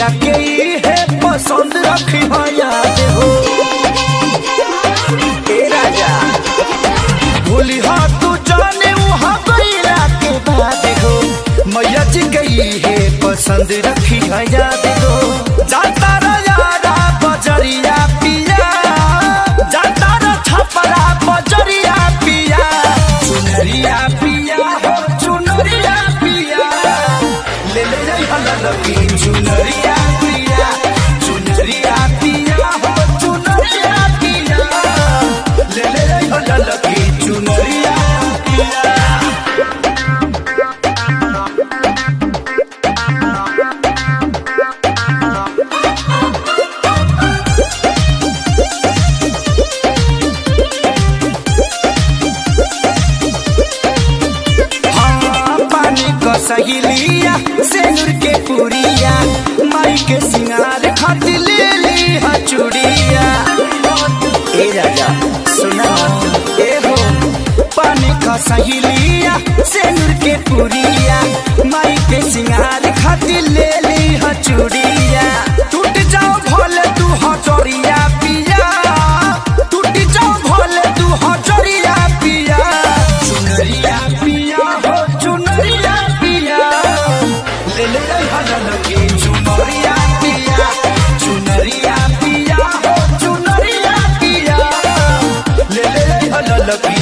मैया के है पसंद रखी याद हो राजा भूली हो तू जाने वहाँ गईला के बाद हो मैया जी गई है पसंद रखी याद हो जाता यारा बजरिया पिया जाता छपरा बजरिया पिया चुनरिया पिया हो चुनरिया पिया ले लगी चुनरिया पिया चुनरिया पिया हो चुनरिया पिया ले लगी चुनरिया पिया। सहेलिया सेनुर के पुरिया माई के सिंगार खातिर ले ली चूड़िया ए राजा सुना ए हो पानी का सहेलिया सेनुर के पुरिया माई के सिंगार खातिर ले ली चूड़िया टूट जाओ भोले तू हजरिया पिया टूट जाओ भोले तू हजरिया पिया चुनरिया पिया हो चुनरिया लगी चुनरिया पिया चुनरिया पिया हो चुनरिया पिया ले लगी